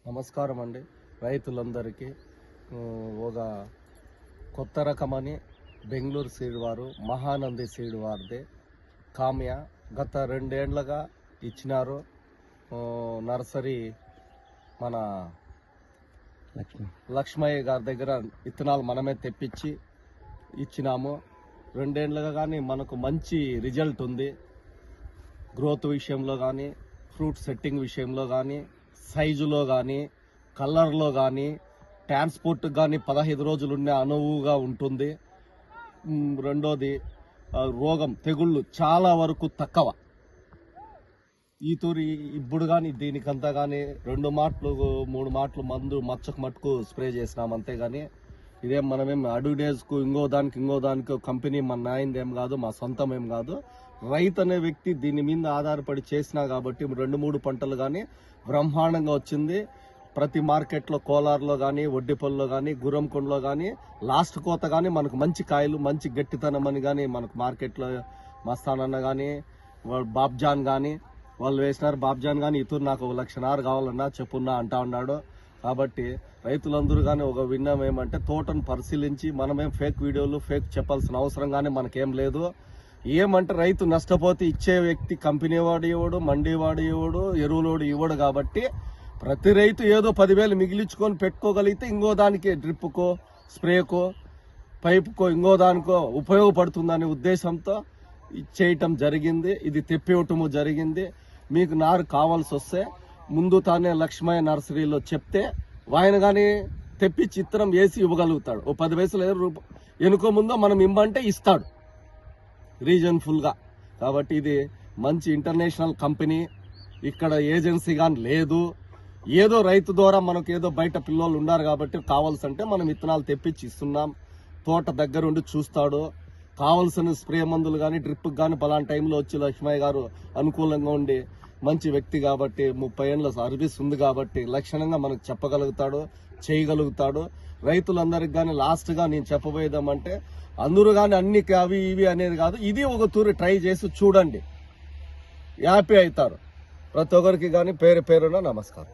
నమస్కారం అండి రైతులందరికీ. ఒక కొత్త రకమని బెంగళూరు సీడ్ వారు మహానంది సీడ్ వారిదే కామ్య గత 2 ఏళ్లుగా ఇచ్చినారు. నర్సరీ మన లక్ష్మయ్య గారి దగ్గర విత్తనాలు మనమే తెప్పించి ఇచ్చినాము. 2 ఏళ్లుగా కానీ మనకు మంచి రిజల్ట్ ఉంది. గ్రోత్ విషయంలో కానీ, ఫ్రూట్ సెట్టింగ్ విషయంలో కానీ, సైజులో కానీ, కలర్లో కానీ, ట్రాన్స్పోర్ట్ కానీ 15 రోజులు ఉండే అనువుగా ఉంటుంది. రెండోది రోగం తెగుళ్ళు చాలా వరకు తక్కువ. ఈ తూరి ఇప్పుడు కానీ దీనికంతా కానీ 2 మాటలు 3 మాటలు మందు మచ్చకు మట్టుకు స్ప్రే చేసినాం అంతేగాని ఇదేం మనమేం అడ్వర్టైజ్కు ఇంకో దానికి కంపెనీ మన నాయింది ఏం కాదు, మా సొంతం ఏం కాదు. రైతు అనే వ్యక్తి దీని మీద ఆధారపడి చేసినా కాబట్టి 2-3 పంటలు కానీ బ్రహ్మాండంగా వచ్చింది. ప్రతి మార్కెట్లో కోలార్లో కానీ, వడ్డిపల్లిలో కానీ, గుర్రంకొండలో కానీ లాస్ట్ కోత కానీ మనకు మంచి కాయలు, మంచి గట్టితనం అని కానీ మనకు మార్కెట్లో మస్తానన్న కానీ బాబ్జాన్ కానీ వాళ్ళు వేసినారు. బాబ్జాన్ కానీ ఇతరు నాకు 1 లక్ష నారు కావాలన్నా చెప్పున్నా అంటా ఉన్నాడు. కాబట్టి రైతులందరూ కానీ ఒక విన్నాం ఏమంటే తోటను పరిశీలించి మనమేం ఫేక్ వీడియోలు ఫేక్ చెప్పాల్సిన అవసరం కానీ మనకేం లేదు. ఏమంటే రైతు నష్టపోతే ఇచ్చే వ్యక్తి కంపెనీ వాడు ఇవ్వడు, మండీ వాడు ఇవ్వడు, ఎరువులోడు ఇవ్వడు. కాబట్టి ప్రతి రైతు ఏదో 10,000 మిగిలించుకొని పెట్టుకోగలిగితే ఇంకో దానికి డ్రిప్కో, స్ప్రేకో, పైపుకో, ఇంకో దానికో ఉపయోగపడుతుందనే ఉద్దేశంతో చేయటం జరిగింది. ఇది తెప్పివ్వటము జరిగింది. మీకు నారు కావాల్సి వస్తే ముందు తానే లక్ష్మయ్య నర్సరీలో చెప్తే ఆయన కానీ తెప్పించి ఇత్తనం వేసి ఇవ్వగలుగుతాడు. ఓ 10 పైసలు ఎనుకో ముందో మనం ఇమ్మంటే ఇస్తాడు రీజన్ ఫుల్గా. కాబట్టి ఇది మంచి ఇంటర్నేషనల్ కంపెనీ. ఇక్కడ ఏజెన్సీ కానీ లేదు. ఏదో రైతు ద్వారా మనకు ఏదో బయట పిల్లలు ఉన్నారు కాబట్టి కావాల్సంటే మనం విత్తనాలు తెప్పించి ఇస్తున్నాం. తోట దగ్గరుండి చూస్తాడు. కావాల్సిన స్ప్రే మందులు కానీ డ్రిప్కి కానీ పలానా టైంలో వచ్చి లక్ష్మయ్య గారు అనుకూలంగా ఉండి మంచి వ్యక్తి కాబట్టి 30 ఏళ్ళ సర్వీస్ ఉంది కాబట్టి లక్షణంగా మనకు చెప్పగలుగుతాడు, చేయగలుగుతాడు. రైతులందరికి కానీ లాస్ట్గా నేను చెప్పబోయేదామంటే అందరూ కానీ అన్ని అవి ఇవి అనేది కాదు, ఇది ఒక తూరి ట్రై చేసి చూడండి, హ్యాపీ అవుతారు. ప్రతి ఒక్కరికి కానీ పేరున నమస్కారం.